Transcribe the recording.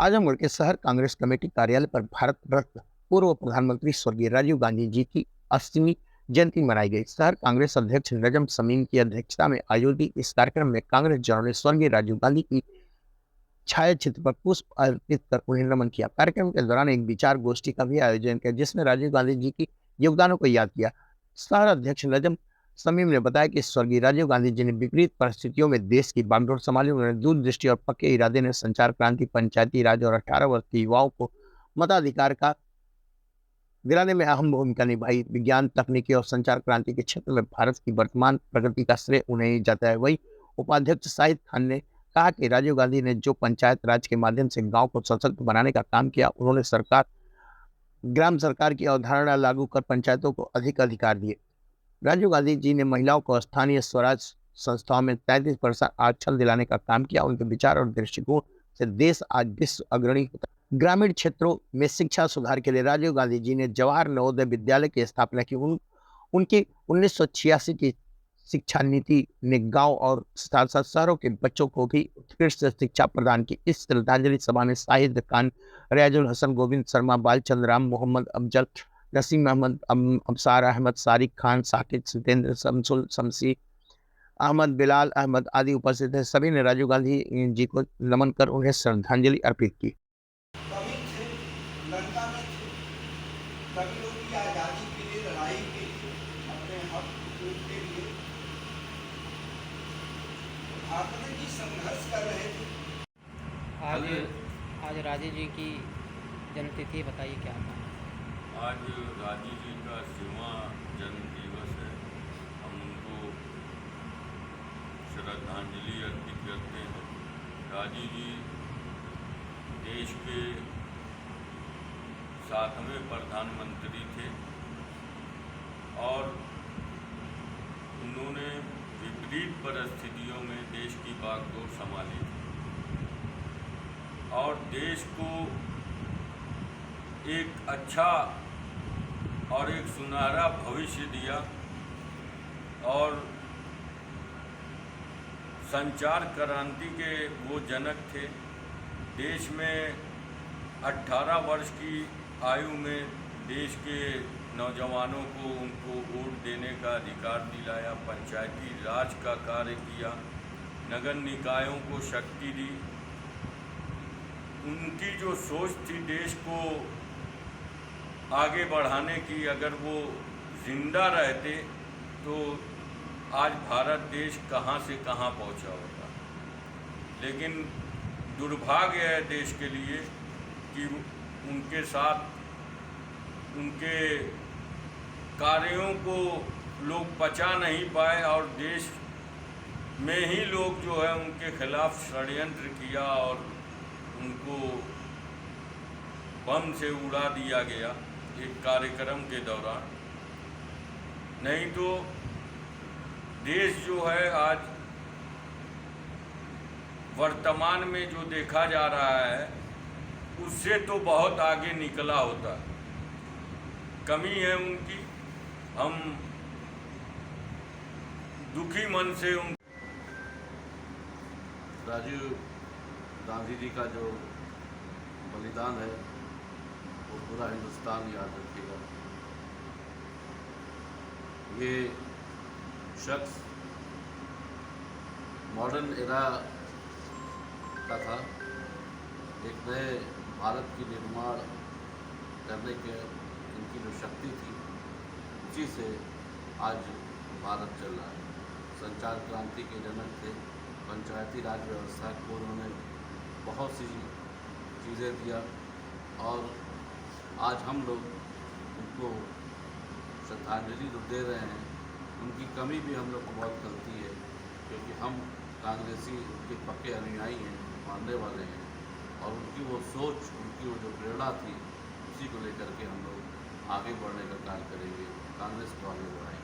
आजमगढ़ के शहर कांग्रेस कमेटी कार्यालय पर भारत रत्न पूर्व प्रधानमंत्री स्वर्गीय राजीव गांधी जी की 80वीं जयंती मनाई गई। शहर कांग्रेस अध्यक्ष नजम समीम की अध्यक्षता में आयोजित इस कार्यक्रम में कांग्रेस जनों ने स्वर्गीय राजीव गांधी की छाया चित्र पर पुष्प अर्पित कर उन्हें नमन किया। कार्यक्रम के दौरान एक विचार गोष्ठी का भी आयोजन किया, जिसमें राजीव गांधी जी की योगदानों को याद किया। शहर अध्यक्ष नजम समीम ने बताया कि स्वर्गीय राजीव गांधी जी ने विपरीत परिस्थितियों में देश की बागडोर संभाली। उन्होंने दूरदृष्टि और पक्के इरादे ने संचार क्रांति, पंचायती राज और 18 वर्ष के युवाओं को मताधिकार का दिलाने में अहम भूमिका निभाई। विज्ञान, तकनीकी और संचार क्रांति के क्षेत्र में भारत की वर्तमान प्रगति का श्रेय उन्हें ही जाता है। वही उपाध्यक्ष शाहिद खान ने कहा कि राजीव गांधी ने जो पंचायत राज के माध्यम से गांव को सशक्त बनाने का काम किया, उन्होंने ग्राम सरकार की अवधारणा लागू कर पंचायतों को अधिक अधिकार दिए। राजीव गांधी जी ने महिलाओं को स्थानीय स्वराज संस्थाओं में 33% आरक्षण दिलाने का काम किया। उनके विचार और दृष्टिकोण से देश आज विश्व अग्रणी होता है। ग्रामीण क्षेत्रों में शिक्षा सुधार के लिए राजीव गांधी जी ने जवाहर नवोदय विद्यालय की स्थापना की। उनकी 1986 की शिक्षा नीति ने गांव और साथ साथ शहरों के बच्चों को भी उत्कृष्ट शिक्षा प्रदान की। इस श्रद्धांजलि सभा में शाहिद खान, रियाजुल हसन, गोविंद शर्मा, बालचंद्र राम, मोहम्मद अफजल, नसीम अहमद, अबसार अहमद, सारिक खान, साकिब, सितेंद्र, शमसुल, शमसी अहमद, बिलाल अहमद आदि उपस्थित थे। सभी ने राजीव गांधी जी को नमन कर उन्हें श्रद्धांजलि अर्पित की। कवि थे, लंका में थे, कवि लोग की आज़ादी के लिए, लड़ाई के लिए, अपने हक के लिए भारत में जी संघर्ष कर रहे थे। आज आज राजीव जी की जन्मतिथि बताइए क्या था? आज राजीव जी का 80वां जन्म दिवस है। हम उनको श्रद्धांजलि अर्पित करते हैं। राजीव जी देश के 7वें प्रधानमंत्री थे और उन्होंने विपरीत परिस्थितियों में देश की बागडोर संभाली थी और देश को एक अच्छा और एक सुनहरा भविष्य दिया। और संचार क्रांति के वो जनक थे। देश में 18 वर्ष की आयु में देश के नौजवानों को उनको वोट देने का अधिकार दिलाया, पंचायती राज का कार्य किया, नगर निकायों को शक्ति दी। उनकी जो सोच थी देश को आगे बढ़ाने की, अगर वो जिंदा रहते तो आज भारत देश कहाँ से कहाँ पहुँचा होता। लेकिन दुर्भाग्य है देश के लिए कि उनके साथ उनके कार्यों को लोग पचा नहीं पाए और देश में ही लोग जो है उनके खिलाफ षड्यंत्र किया और उनको बम से उड़ा दिया गया एक कार्यक्रम के दौरान। नहीं तो देश जो है आज वर्तमान में जो देखा जा रहा है उससे तो बहुत आगे निकला होता। कमी है उनकी। हम दुखी मन से राजीव गांधी जी का जो बलिदान है वो पूरा हिंदुस्तान याद रखेगा। ये शख्स मॉडर्न एरा का था। एक नए भारत की निर्माण करने के इनकी जो शक्ति थी उसी से आज भारत चल रहा है। संचार क्रांति के जनक थे। पंचायती राज व्यवस्था को उन्होंने बहुत सी चीज़ें दिया और आज हम लोग उनको श्रद्धांजलि तो दे रहे हैं। उनकी कमी भी हम लोग को बहुत खलती है क्योंकि हम कांग्रेसी उनके पक्के अनुयायी हैं, मानने वाले हैं और उनकी वो सोच, उनकी वो जो प्रेरणा थी उसी को लेकर के हम लोग आगे बढ़ने का कार्य करेंगे, कांग्रेस को आगे बढ़ाएंगे।